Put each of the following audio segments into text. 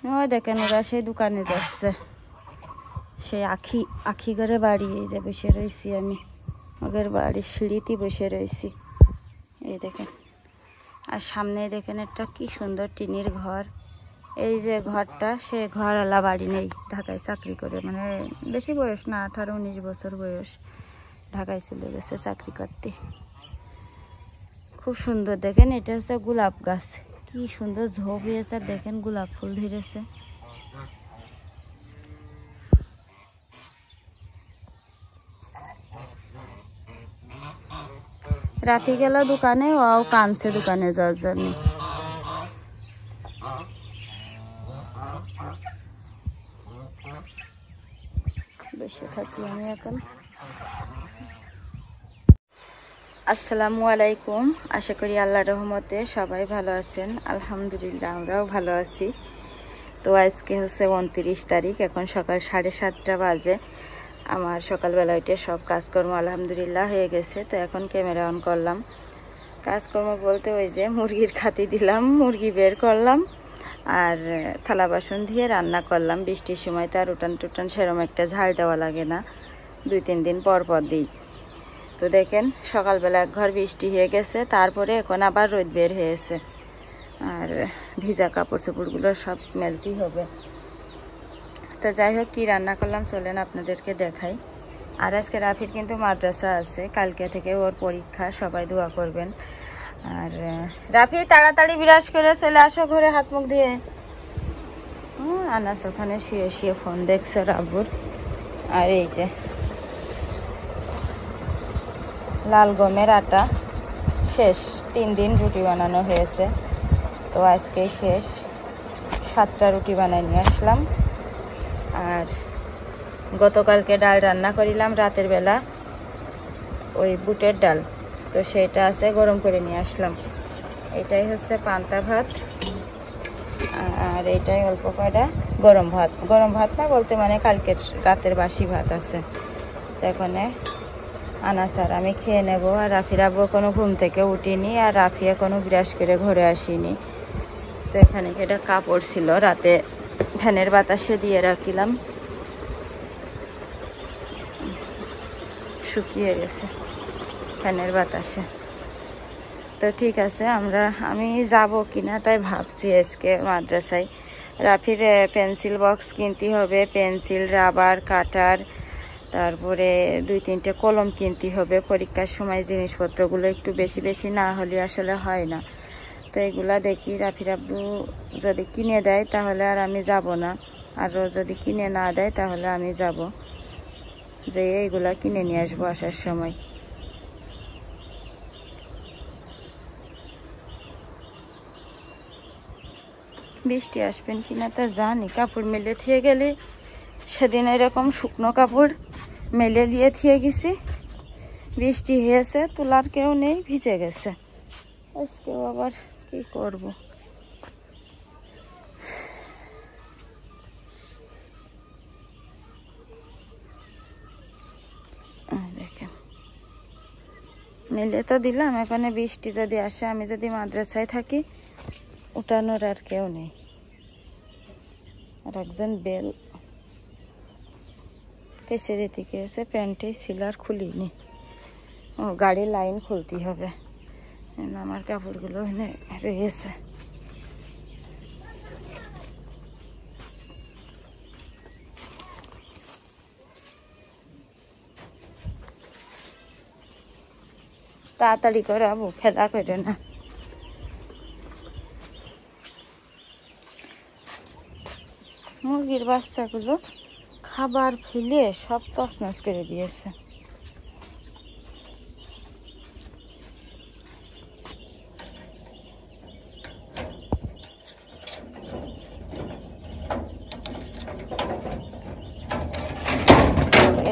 ওই দেখেন ওরা সেই দোকানে যাচ্ছে, সেই আখি ঘরে বাড়ি। এই যে বসে রয়েছি আমি, ওদের বাড়ির সিঁড়িতে বসে রয়েছি। এই দেখেন, আর সামনে দেখেন একটা কি সুন্দর টিনের ঘর। এই যে ঘরটা, সে ঘরওয়ালা বাড়ি নেই, ঢাকায় চাকরি করে, মানে বেশি বয়স না, 18-19 বছর বয়স, ঢাকায় চলে গেছে চাকরি করতে। খুব সুন্দর দেখেন, এটা হচ্ছে গোলাপ গাছ, কি সুন্দর ঝোপ হয়েছে, দেখেন গোলাপ ফুল ধরেছে। রাতে গেল দোকানে, ও কানছে দোকানে যাওয়ার জন্য। বসে থাকি আমি এখন। আসসালামু আলাইকুম, আশা করি আল্লাহর রহমতে সবাই ভালো আছেন। আলহামদুলিল্লাহ আমরাও ভালো আছি। তো আজকে হচ্ছে 29 তারিখ, এখন সকাল 7:30 বাজে। আমার সকালবেলা উঠে সব কাজকর্ম আলহামদুলিল্লাহ হয়ে গেছে। তো এখন ক্যামেরা অন করলাম। কাজকর্ম বলতে ওই যে মুরগির খাতি দিলাম, মুরগি বের করলাম, আর থালা বাসন দিয়ে রান্না করলাম। বৃষ্টির সময় তো আর উঠান টুটান সেরকম একটা ঝাড় দেওয়া লাগে না, 2-3 দিন পর পর দিই। তো দেখেন সকালবেলা এক ঘর বৃষ্টি হয়ে গেছে, তারপরে এখন আবার রোদ বের হয়েছে, আর ভিজা কাপড় চোপড়গুলো সব মেলতেই হবে। তো যাই হোক, কী রান্না করলাম চলেন আপনাদেরকে দেখাই। আর আজকে রাফির কিন্তু মাদ্রাসা আছে, কালকে থেকে ওর পরীক্ষা, সবাই দোয়া করবেন। আর রাফি তাড়াতাড়ি বিরাজ করে চলে আসো ঘরে, হাত মুখ দিয়ে। আনাস ওখানে শুয়ে শুয়ে ফোন দেখছে রাব্বুর। আর এই যে লাল গমের আটা শেষ, 3 দিন রুটি বানানো হয়েছে, তো আজকেই শেষ। 7টা রুটি বানাই নিয়ে আসলাম। আর গতকালকে ডাল রান্না করিলাম রাতের বেলা, ওই বুটের ডাল, তো সেটা আছে, গরম করে নিয়ে আসলাম। এটাই হচ্ছে পান্তা ভাত, আর এটাই অল্প কয়টা গরম ভাত। গরম ভাত না বলতে মানে কালকের রাতের বাসি ভাত আছে। তো এখন আনাস আর আমি খেয়ে নেব। আর রাফির আব্বু কোনো ঘুম থেকে উঠিনি, আর রাফি এখনো ব্রাশ করে ঘরে আসিনি। তো এখানে একটা কাপড় ছিল, রাতে ফ্যানের বাতাসে দিয়ে রাখিলাম, শুকিয়ে গেছে ফ্যানের বাতাসে। তো ঠিক আছে, আমি যাব কিনা তাই ভাবছি আজকে মাদ্রাসায়। রাফির পেন্সিল বক্স কিনতে হবে, পেন্সিল, রাবার, কাটার, তারপরে 2-3টে কলম কিনতে হবে। পরীক্ষার সময় জিনিসপত্রগুলো একটু বেশি বেশি না হলে আসলে হয় না। তো এগুলা দেখি, রাফির আব্বু যদি কিনে দেয় তাহলে আর আমি যাব না, আর যদি কিনে না দেয় তাহলে আমি যাব, যে এইগুলা কিনে নিয়ে আসবো আসার সময়। বৃষ্টি আসবেন কিনা তা জানি। কাপড় মেলে থিয়ে গেলে, সেদিন এরকম শুকনো কাপড় মেলে দিয়ে থিয়ে গেছি, বৃষ্টি হয়েছে, তোলার কেউ নেই, ভিজে গেছে। আজকেও আবার কি করব। দেখেন মেলে তো দিলাম, এখানে বৃষ্টি যদি আসে, আমি যদি মাদ্রাসায় থাকি, উঠানোর আর কেউ নেই। আর একজন বেল কেসে দিতে গিয়েছে, প্যান্টে সিলার খুলিনি, ও গাড়ির লাইন খুলতে হবে। আমার কাপড়গুলো এখানে রয়েছে। তাড়াতাড়ি করে আবু, খেলা করে না। মুরগির বাচ্চাগুলো খাবার ফেলে সব তছনছ করে দিয়েছে।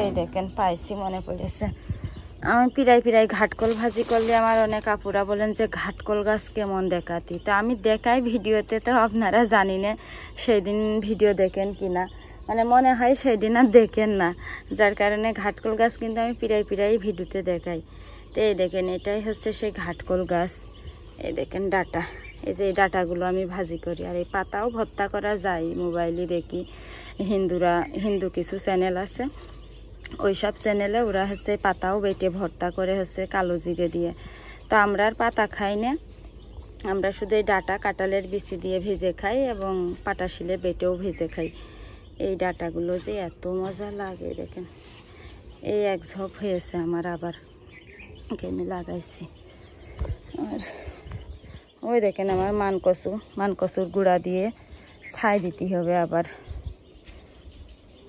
এই দেখেন পাইছি, মনে পড়েছে। আমি পিরাই ঘাটকল ভাজি করলে আমার অনেক আপুরা বলেন যে ঘাটকল গাছ কেমন দেখাতি। তো আমি দেখাই ভিডিওতে, তো আপনারা জানি না সেই দিন ভিডিও দেখেন কিনা, মানে মনে হয় সেই দিন আর দেখেন না, যার কারণে ঘাটকল গাছ কিন্তু আমি পিরাই ভিডিওতে দেখাই। তো এই দেখেন, এটাই হচ্ছে সেই ঘাটকল গাছ। এই দেখেন ডাটা, এই যে এই ডাটাগুলো আমি ভাজি করি। আর এই পাতাও ভর্তা করা যায়, মোবাইলে দেখি হিন্দু কিছু চ্যানেল আছে, ওই সব চ্যানেলে ওরা হচ্ছে পাতাও বেটে ভর্তা করে হচ্ছে কালো জিরে দিয়ে। তো আমরা আর পাতা খাই না, আমরা শুধু এই ডাটা কাঁঠালের বিচি দিয়ে ভেজে খাই এবং পাটা শিলে বেটেও ভেজে খাই। এই ডাটাগুলো যে এত মজা লাগে, দেখেন এই এক ঝোপ হয়েছে আমার, আবার এখানে লাগাইছি। আর ওই দেখেন আমার মানকচুর গুঁড়া দিয়ে ছাই দিতে হবে আবার।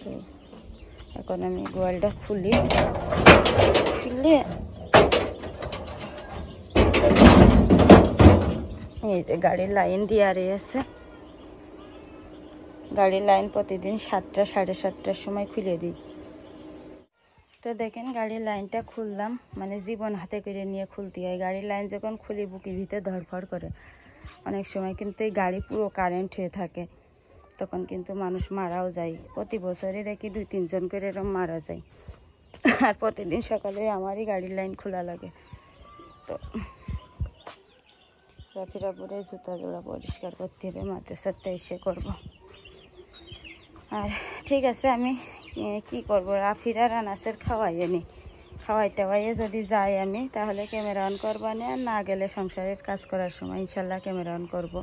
তো এখন আমি গোয়ালটা খুলে এই যে গাড়ির লাইন দিয়ে আছে, গাড়ির লাইন প্রতিদিন 7টা সাড়ে 7টার সময় খুলে দিই। তো দেখেন গাড়ির লাইনটা খুললাম, মানে জীবন হাতে করে নিয়ে খুলতে হয়। গাড়ির লাইন যখন খুলি বুকের ভিতরে ধরফড় করে, অনেক সময় কিন্তু এই গাড়ি পুরো কারেন্ট হয়ে থাকে, তখন কিন্তু মানুষ মারাও যায়। প্রতি বছরই দেখি 2-3 জন করে এরকম মারা যায়। আর প্রতিদিন সকালে আমারই গাড়ির লাইন খোলা লাগে। তো রাফিরাপুরে জুতা জোড়া পরিষ্কার করতে হবে, মাদ্রাসাতে এসে করব। আর ঠিক আছে, আমি কি করব, রাফিরা আনাসের খাওয়াই টাওয়াইয়ে যদি যাই আমি, তাহলে ক্যামেরা অন করবো না, আর না গেলে সংসারের কাজ করার সময় ইনশাল্লাহ ক্যামেরা অন করবো।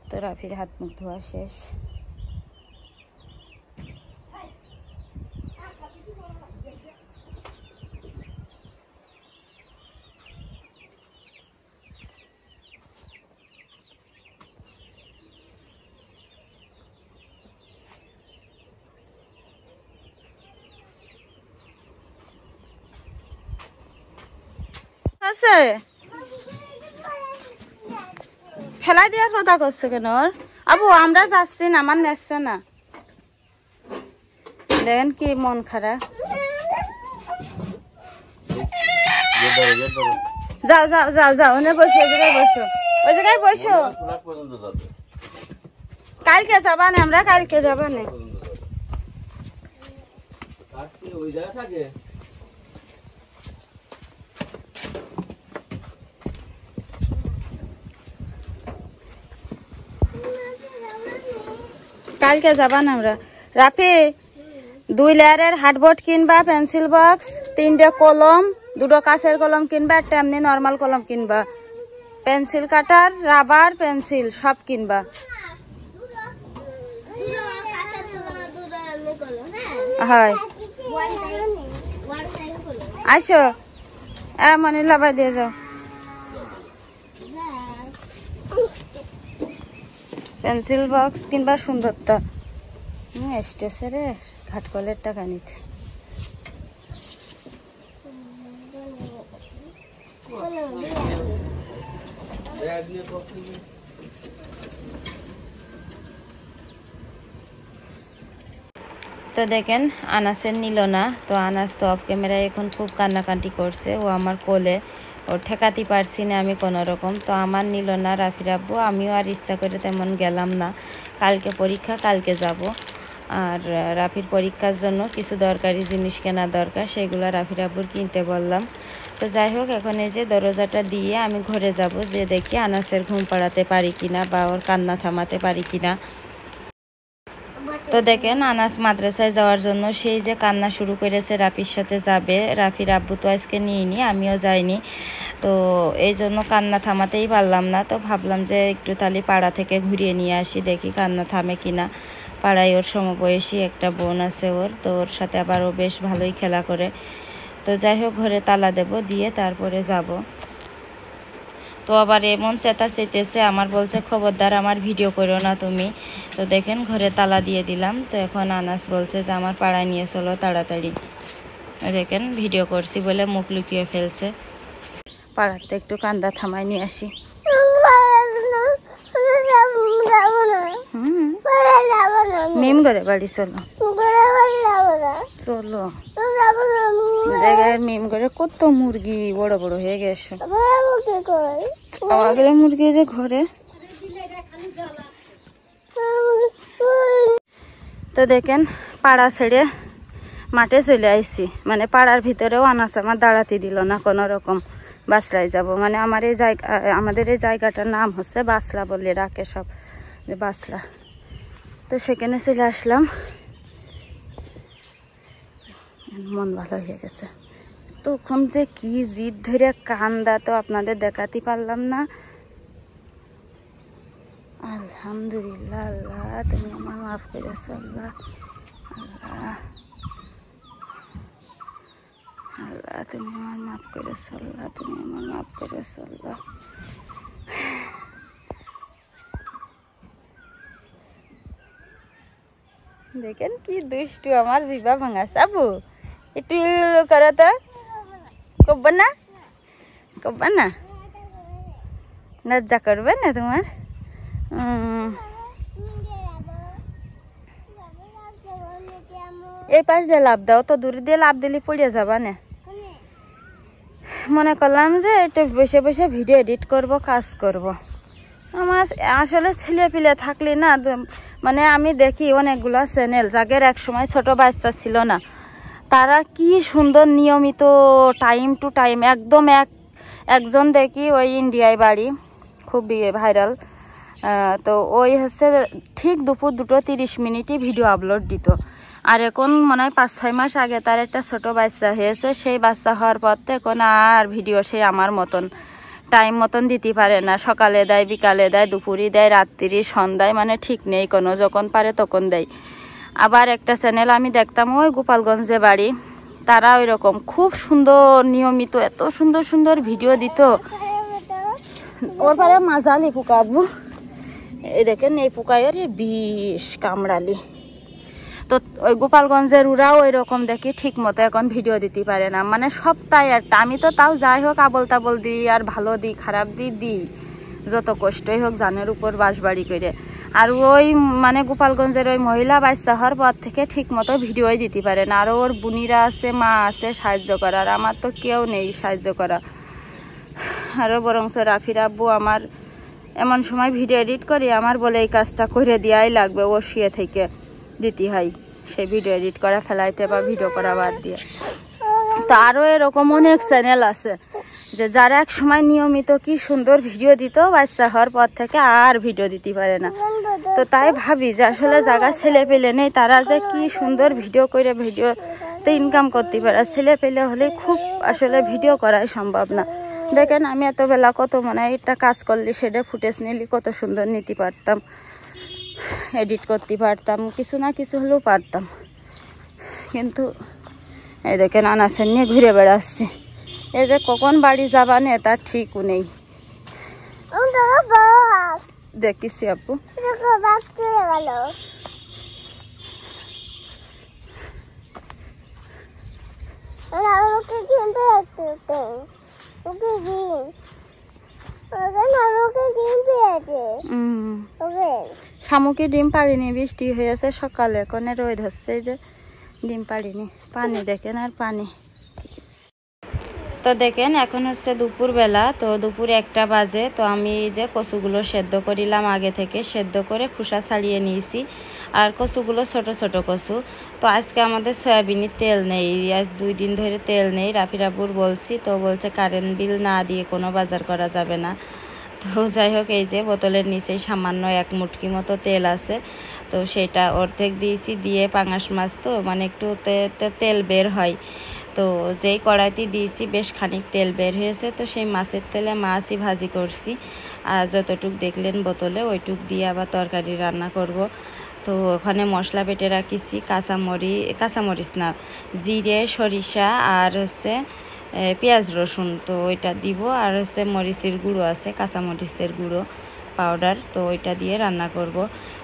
তো রাফির হাত মুখ ধোয়া শেষ। আছে ফেলাই দেওয়ার কথা করছে কেন আবু? আমরা যাচ্ছি না, আমার নেচ্ছে না। দেখেন কি মন খারাপ। যাও যাও যাও যাও, ওনে বসো, ওই জায়গায় বসো, ওই জায়গায় বসো। কালকে যাবা না, আমরা কালকে যাবা না। কালকে যাবা না আমরা। রাফি 2 লেয়ারের হার্ডবোর্ড কিনবা, পেন্সিল বক্স, 3টে কলম, 2টো কাঁচের কলম কিনবা, একটা এমনি নর্মাল কলম কিনবা, পেন্সিল কাটার, রাবার, পেন্সিল সব কিনবা। হয় আসো, মানে লাভাই দিয়ে যাও। পেন্সিল বক্স কিনবা সুন্দরটা এসতেছে রে, ঘাটকলের টাকা নিতে। তো দেখেন আনাসের নিল না, তো আনাস তো অফ ক্যামেরায় এখন খুব কান্নাকাটি করছে। ও আমার কোলে, ওর ঠেকাতে পারছি না আমি কোনো রকম। তো আমার নিল না রাফির আব্বু, আমিও আর ইচ্ছা করে তেমন গেলাম না। কালকে পরীক্ষা, কালকে যাব। আর রাফির পরীক্ষার জন্য কিছু দরকারি জিনিস কেনা দরকার, সেগুলো রাফির আব্বুর কিনতে বললাম। তো যাই হোক, এখন এই যে দরজাটা দিয়ে আমি ঘরে যাব, যে দেখি আনাসের ঘুম পাড়াতে পারি কিনা বা ওর কান্না থামাতে পারি কিনা। তো দেখেন আনাস মাদ্রাসায় যাওয়ার জন্য সেই যে কান্না শুরু করেছে, রাফির সাথে যাবে। রাফির আব্বু তো আজকে নিইনি, আমিও যাইনি, তো এই জন্য কান্না থামাতেই পারলাম না। তো ভাবলাম যে একটু তাহলে পাড়া থেকে ঘুরিয়ে নিয়ে আসি, দেখি কান্না থামে কিনা। পাড়ায় ওর সমবয়সী একটা বোন আছে ওর, তো ওর সাথে আবার ও বেশ ভালোই খেলা করে। তো যাই হোক, ঘরে তালা দেব, দিয়ে তারপরে যাব। তো আবার এমন চেতা চেতেছে, আমার বলছে খবরদার আমার ভিডিও করো না তুমি। তো দেখেন ঘরে তালা দিয়ে দিলাম। তো এখন আনাস বলছে যে আমার পাড়ায় নিয়ে চলো তাড়াতাড়ি। দেখেন ভিডিও করছি বলে মুখ লুকিয়ে ফেলছে। পাড়াতে একটু কান্দা থামায় নিয়ে আসি। মিম করে বাড়ি চলো, চলো। দেখেন মিম করে কত মুরগি বড় বড় হয়ে গেছে। আগের মুরগি যে ঘরে। তো দেখেন পাড়া ছেড়ে মাঠে চলে আইছি, মানে পাড়ার ভিতরেও আনাস আমার দাঁড়াতে দিল না কোনো রকম। বাসরায় যাব, মানে আমার এই জায়গা, আমাদের এই জায়গাটার নাম হচ্ছে বাসরা বলে ডাকে সব, যে বাসরা। তো সেখানে চলে আসলাম, মন ভালো হয়ে গেছে। তখন যে কি জিদ ধরে কান্দা, তো আপনাদের দেখাতে পারলাম না। আলহামদুলিল্লাহ, আল্লাহ তুমি আমার মাফ করেছো, আল্লাহ আল্লাহ আল্লাহ তুমি আমার মাফ করেছো, আল্লাহ তুমি আমার মাফ করেছো, আল্লাহ। দেখেন কি দুষ্টু আমার জিবা ভাঙাছে। আবু একটু করো তো, করবে না, করবে না, লজ্জা করবে না তোমার? এই পাশ দিয়ে লাভ দাও, তো দূরে দিয়ে লাভ দিলে পড়ে যাবা না। মনে করলাম যে একটু বসে বসে ভিডিও এডিট করব, কাজ করব। আমার আসলে ছেলে পিলে থাকলে না, মানে আমি দেখি অনেকগুলো চ্যানেল, যাদের এক সময় ছোট বাচ্চা ছিল না, তারা কি সুন্দর নিয়মিত টাইম টু টাইম একদম একজন দেখি ওই ইন্ডিয়ায় বাড়ি, খুব ভাইরাল। তো ওই হচ্ছে ঠিক দুপুর 2:30 ভিডিও আপলোড দিত। আর এখন মনে হয় 5-6 মাস আগে তার একটা ছোট বাচ্চা হয়েছে, সেই বাচ্চা হওয়ার পর তো এখন আর ভিডিও সেই আমার মতন টাইম মতন দিতে পারে না। সকালে দেয়, বিকালে দেয়, দুপুরে দেয়, রাত্রি, সন্ধ্যায়, মানে ঠিক নেই কোনো, যখন পারে তখন দেয়। আবার একটা চ্যানেল আমি দেখতাম ওই গোপালগঞ্জে বাড়ি, তারা ওই রকম খুব সুন্দর নিয়মিত এত সুন্দর সুন্দর ভিডিও দিত। ওর পরে মাজালি পোকাবো, এই দেখেন এই পোকায় বিষ কামড়ালি। তো ওই গোপালগঞ্জের ওরাও ওই রকম দেখি ঠিক মতো এখন ভিডিও দিতে পারে না, মানে সপ্তাহে একটা। আমি তো তাও যাই হোক আবল তাবল দিই, আর ভালো দিই খারাপ দিই, যত কষ্টই হোক জানের উপর বাঁশবাড়ি করে। আর ওই মানে গোপালগঞ্জের ওই মহিলা বাচ্চা হওয়ার পর থেকে ঠিক মতো ভিডিওই দিতে পারে না। আর ওর বুনিরা আছে, মা আছে সাহায্য করার, আমার তো কেউ নেই সাহায্য করা। আরও বরংস রাফির আব্বু আমার এমন সময় ভিডিও এডিট করি, আমার বলে এই কাজটা করে দেওয়াই লাগবে, ও শুয়ে থেকে দিতে হয় সেই ভিডিও এডিট করা ফেলাইতে বা ভিডিও করা বাদ দিয়ে। তো আরও এরকম অনেক চ্যানেল আছে যে যারা এক সময় নিয়মিত কি সুন্দর ভিডিও দিত, বাচ্চা হওয়ার পর থেকে আর ভিডিও দিতে পারে না। তো তাই ভাবি যে আসলে জায়গা ছেলে পেলে নেই, তারা যে কি সুন্দর ভিডিও করে ভিডিওতে ইনকাম করতে পারে। ছেলে পেলে হলে খুব আসলে ভিডিও করাই সম্ভব না। দেখেন আমি এত বেলা কত মনে হয় একটা কাজ করলে সেটা ফুটেজ নিলে কত সুন্দর নিতে পারতাম, এডিট করতে পারতাম, কিছু না কিছু হলেও পারতাম। কিন্তু এই দেখেন আনাসেন নিয়ে ঘুরে বেড়াচ্ছি, এই যে কখন বাড়ি যাবা নে তার ঠিকও নেই। দেখিছি আপু শামুকে ডিম পারিনি, বৃষ্টি হয়েছে সকালে, এখন রোদ হচ্ছে যে ডিম পারিনি। পানি দেখেন আর পানি। তো দেখেন এখন হচ্ছে দুপুরবেলা, তো দুপুর 1টা বাজে। তো আমি যে কচুগুলো সেদ্ধ করিলাম, আগে থেকে সেদ্ধ করে খোসা ছাড়িয়ে নিয়েছি। আর কচুগুলো ছোট ছোট কচু। তো আজকে আমাদের সয়াবিনের তেল নেই, আজ 2 দিন ধরে তেল নেই। রাফির আব্বুর বলছি, তো বলছে কারেন্ট বিল না দিয়ে কোনো বাজার করা যাবে না। তো যাই হোক, এই যে বোতলের নিচেই সামান্য 1 মুটকি মতো তেল আছে, তো সেটা অর্ধেক দিয়েছি, দিয়ে পাঙাশ মাছ তো মানে একটু তেল বের হয়, তো যেই কড়াইতে দিয়েছি বেশ খানিক তেল বের হয়েছে। তো সেই মাছের তেলে মাছই ভাজি করছি, আর যতটুক দেখলেন বোতলে ওইটুক দিয়ে আবার তরকারি রান্না করব। তো ওখানে মশলা বেটে রাখিছি, কাঁচামরিচ না, জিরে, সরিষা আর হচ্ছে পেঁয়াজ রসুন, তো ওইটা দিব। আর হচ্ছে মরিচের গুঁড়ো আছে, কাঁচামরিচের গুঁড়ো পাউডার, তো ওইটা দিয়ে রান্না করব।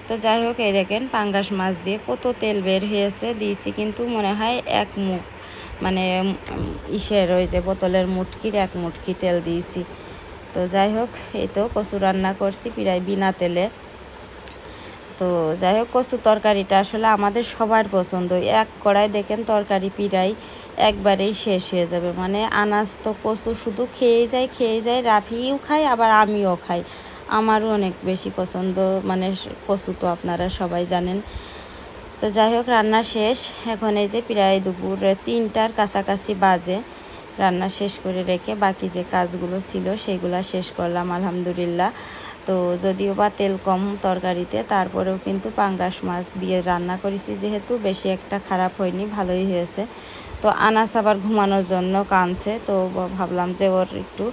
তো যাই হোক, এই দেখেন পাঙ্গাস মাছ দিয়ে কত তেল বের হয়েছে, দিয়েছি কিন্তু মনে হয় 1 মুখ, মানে ওই যে বোতলের মুটকির 1 মুটকি তেল দিয়েছি। তো যাই হোক, এই তো কচু রান্না করছি প্রায় বিনা তেলে। তো যাই হোক, কচু তরকারিটা আসলে আমাদের সবার পছন্দ। 1 কড়াই দেখেন তরকারি প্রায় একবারেই শেষ হয়ে যাবে, মানে আনাজ তো কচু শুধু খেয়ে যায়। রাফিও খায়, আবার আমিও খাই, আমারও অনেক বেশি পছন্দ, মানে কচু তো আপনারা সবাই জানেন। তো যাই হোক, রান্না শেষ। এখন এই যে প্রায় দুপুর 3টার কাছাকাছি বাজে। রান্না শেষ করে রেখে বাকি যে কাজগুলো ছিল সেগুলো শেষ করলাম আলহামদুলিল্লাহ। তো যদিও বা তেল কম তরকারিতে, তারপরেও কিন্তু পাঙ্গাস মাছ দিয়ে রান্না করেছি যেহেতু বেশি একটা খারাপ হয়নি, ভালোই হয়েছে। তো আনাস আবার ঘুমানোর জন্য কাঁদছে, তো ভাবলাম যে ওর একটু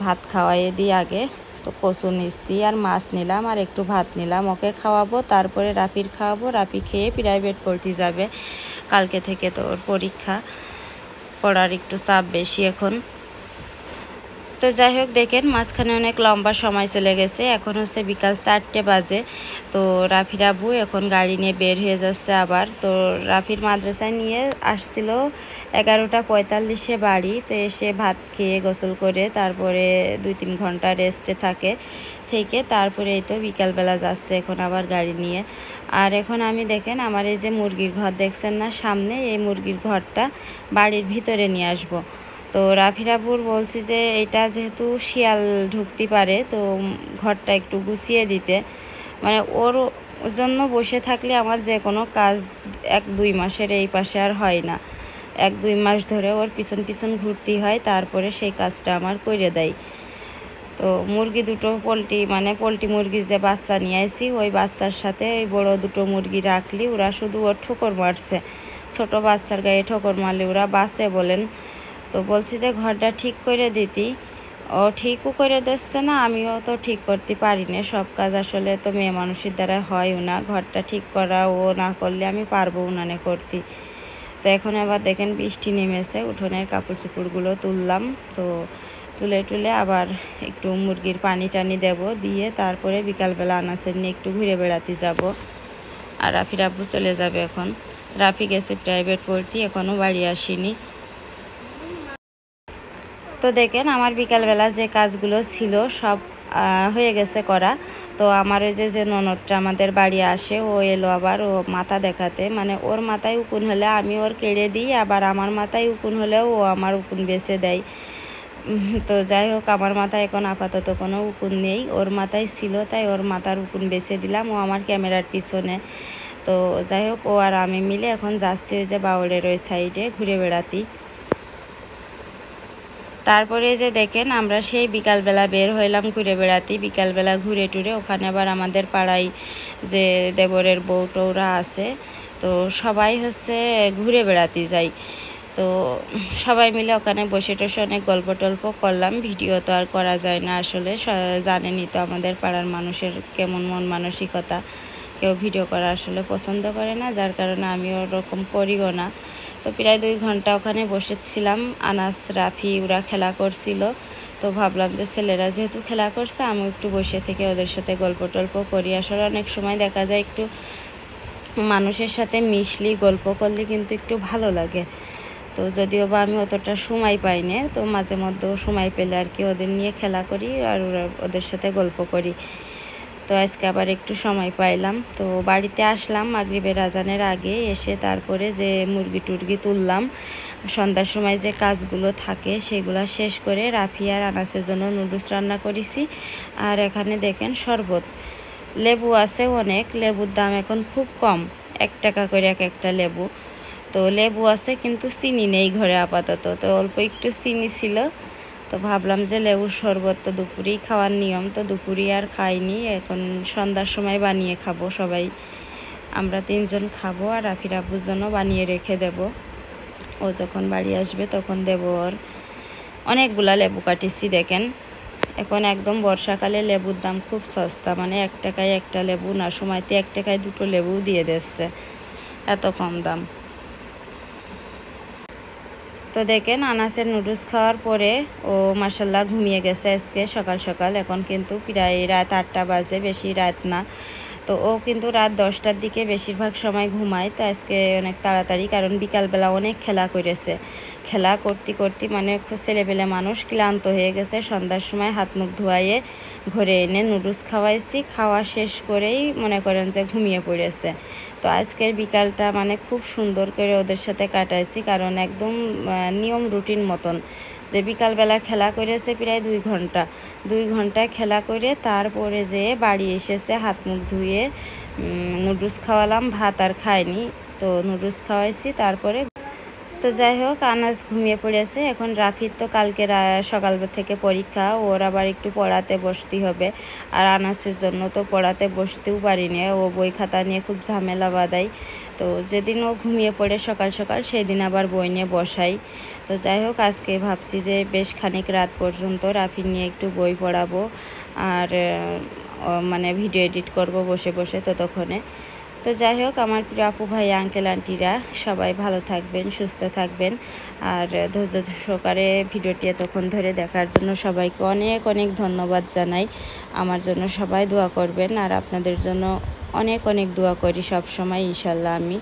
ভাত খাওয়াইয়ে দিই আগে। তো কচু নিচ্ছি আর মাছ নিলাম আর একটু ভাত নিলাম, ওকে খাওয়াবো, তারপরে রাফির খাওয়াবো। রাফি খেয়ে প্রাইভেট পড়তে যাবে, কালকে থেকে তো ওর পরীক্ষা, পড়ার একটু চাপ বেশি এখন। তো যাই হোক, দেখেন মাঝখানে অনেক লম্বা সময় চলে গেছে, এখন হচ্ছে বিকাল 4টে বাজে। তো রাফির আব্বু এখন গাড়ি নিয়ে বের হয়ে যাচ্ছে আবার। তো রাফির মাদ্রাসায় নিয়ে আসছিল 11টা 45-এ বাড়ি। তো এসে ভাত খেয়ে গোসল করে তারপরে 2-3 ঘন্টা রেস্টে থেকে তারপরে এই তো বিকালবেলা যাচ্ছে এখন আবার গাড়ি নিয়ে। আর এখন আমি দেখেন আমার এই যে মুরগির ঘর দেখছেন না সামনে, এই মুরগির ঘরটা বাড়ির ভিতরে নিয়ে আসবো। তো রাফির আব্বুর বলছি যে এটা যেহেতু শিয়াল ঢুকতে পারে, তো ঘরটা একটু গুছিয়ে দিতে, মানে ওর জন্য বসে থাকলে আমার যে কোনো কাজ 1-2 মাসের এই পাশে আর হয় না। 1-2 মাস ধরে ওর পিছন পিছন ঘুরতে হয়, তারপরে সেই কাজটা আমার করে দেয়। তো মুরগি দুটো পোলট্রি মুরগির যে বাচ্চা নিয়ে আসি, ওই বাচ্চার সাথে ওই বড় দুটো মুরগি রাখলি ওরা শুধু ওর ঠোকর মারছে, ছোট বাচ্চার গায়ে ঠোকর মারলে ওরা বাঁচে বলেন। তো বলছি যে ঘরটা ঠিক করে দিতি, ও ঠিকও করে দিচ্ছে না, আমিও তো ঠিক করতে পারি না, সব কাজ আসলে তো মেয়ে মানুষের দ্বারা হয়ও না, ঘরটা ঠিক করা ও না করলে আমি পারবো উনানে করতে। তো এখন আবার দেখেন বৃষ্টি নেমেছে, উঠোনের কাপড় চোপড়গুলো তুললাম। তো তুলে আবার একটু মুরগির পানি টানি দেব, দিয়ে তারপরে বিকালবেলা আনাসের নিয়ে একটু ঘুরে বেড়াতে যাব। আর রাফির আব্বু চলে যাবে এখন, রাফি গেছে প্রাইভেট পড়তে, এখনও বাড়ি আসেনি। তো দেখেন আমার বিকালবেলা যে কাজগুলো ছিল সব হয়ে গেছে করা। তো আমার ওই যে ননদটা আমাদের বাড়ি আসে, ও এলো আবার ও মাথা দেখাতে, মানে ওর মাথায় উকুন হলে আমি ওর কেড়ে দিই, আবার আমার মাথায় উকুন হলেও ও আমার উকুন বেছে দেয়। তো যাই হোক, আমার মাথায় এখন আপাতত কোনো উকুন নেই, ওর মাথায় ছিল তাই ওর মাথার উকুন বেছে দিলাম, ও আমার ক্যামেরার পিছনে। তো যাই হোক, ও আর আমি মিলে এখন যাচ্ছি ওই যে বাউলের ওই সাইডে ঘুরে বেড়াতে। তারপরে যে দেখেন আমরা সেই বিকালবেলা বের হইলাম ঘুরে বেড়াতে, বিকালবেলা ঘুরে টুরে ওখানে আবার আমাদের পাড়ায় যে দেবরের বউ টৌরা আছে, তো সবাই হচ্ছে ঘুরে বেড়াতে যাই। তো সবাই মিলে ওখানে বসে টসে অনেক গল্প টল্প করলাম, ভিডিও তো আর করা যায় না আসলে, জানেনই তো আমাদের পাড়ার মানুষের কেমন মন মানসিকতা, কেউ ভিডিও করা আসলে পছন্দ করে না, যার কারণে আমি ওরকম করিও না। তো প্রায় 2 ঘন্টা ওখানে বসেছিলাম, আনাস রাফি ওরা খেলা করছিল। তো ভাবলাম যে ছেলেরা যেহেতু খেলা করছে আমি একটু বসে থেকে ওদের সাথে গল্প টল্প করি। আসলে অনেক সময় দেখা যায় একটু মানুষের সাথে মিশলি গল্প করলে কিন্তু একটু ভালো লাগে। তো যদিও বা আমি অতটা সময় পাই না, তো মাঝে মধ্যেও সময় পেলে আর কি ওদের নিয়ে খেলা করি আর ওদের সাথে গল্প করি। তো আজকে আবার একটু সময় পাইলাম, তো বাড়িতে আসলাম মাগরিবের আজানের আগে, এসে তারপরে যে মুরগি টুরগি তুললাম, সন্ধ্যার সময় যে কাজগুলো থাকে সেগুলো শেষ করে রাফি আর আনাসের জন্য নুডলস রান্না করেছি। আর এখানে দেখেন শরবত, লেবু আছে অনেক, লেবুর দাম এখন খুব কম, 1 টাকা করে এক একটা লেবু। তো লেবু আছে কিন্তু চিনি নেই ঘরে আপাতত, তো অল্প একটু চিনি ছিল। তো ভাবলাম যে লেবুর শরবত তো দুপুরেই খাওয়ার নিয়ম, তো দুপুরে আর খাইনি, এখন সন্ধ্যার সময় বানিয়ে খাবো সবাই, আমরা 3 জন খাবো, আর রাফির আব্বুর জন্য বানিয়ে রেখে দেব, ও যখন বাড়ি আসবে তখন দেব ওর। অনেকগুলা লেবু কাটিছি দেখেন, এখন একদম বর্ষাকালে লেবুর দাম খুব সস্তা, মানে 1 টাকায় একটা লেবু না, সময়তে 1 টাকায় 2টো লেবু দিয়ে দিচ্ছে, এত কম দাম। তো দেখেন আনাসের নুডলস খাওয়ার পরে ও মাশাল্লাহ ঘুমিয়ে গেছে আজকে সকাল সকাল, এখন কিন্তু প্রায় রাত 8টা বাজে, বেশি রাত না। তো ও কিন্তু রাত 10টার দিকে বেশিরভাগ সময় ঘুমায়, তো আজকে অনেক তাড়াতাড়ি, কারণ বিকালবেলা অনেক খেলা করেছে, খেলা করতে মানে ছেলেবেলে মানুষ ক্লান্ত হয়ে গেছে। সন্ধ্যার সময় হাত মুখ ধোয়াইয়ে ঘরে এনে নুডলস খাওয়াইছি, খাওয়া শেষ করেই মনে করেন যে ঘুমিয়ে পড়েছে। তো আজকের বিকালটা মানে খুব সুন্দর করে ওদের সাথে কাটাইছি, কারণ একদম নিয়ম রুটিন মতন, যে বিকালবেলা খেলা করেছে প্রায় 2 ঘন্টা খেলা করে তারপরে যে বাড়ি এসেছে, হাত মুখ ধুয়ে নুডলস খাওয়ালাম, ভাত আর খায়নি, তো নুডলস খাওয়াইছি, তারপরে তো যাই হোক, আনাজ ঘুমিয়ে পড়েছে। এখন রাফির তো কালকে সকাল থেকে পরীক্ষা, ওর আবার একটু পড়াতে বসতেই হবে। আর আনাসের জন্য তো পড়াতে বসতেও পারিনি, ও বই খাতা নিয়ে খুব ঝামেলা বাঁধায়। তো যেদিন ও ঘুমিয়ে পড়ে সকাল সকাল, সেদিন আবার বই নিয়ে বসাই। তো যাই হোক, আজকে ভাবছি যে বেশ খানিক রাত পর্যন্ত রাফি নিয়ে একটু বই পড়াবো আর মানে ভিডিও এডিট করব বসে বসে ততক্ষণে। তো যাই হোক, আমার প্রিয় আপু ভাই আঙ্কেল আন্টিরা সবাই ভালো থাকবেন, সুস্থ থাকবেন। আর ধৈর্য সহকারে ভিডিওটি এতক্ষণ ধরে দেখার জন্য সবাইকে অনেক অনেক ধন্যবাদ জানাই। আমার জন্য সবাই দোয়া করবেন, আর আপনাদের জন্য অনেক অনেক দোয়া করি সব সময়, ইনশাল্লাহ আমি।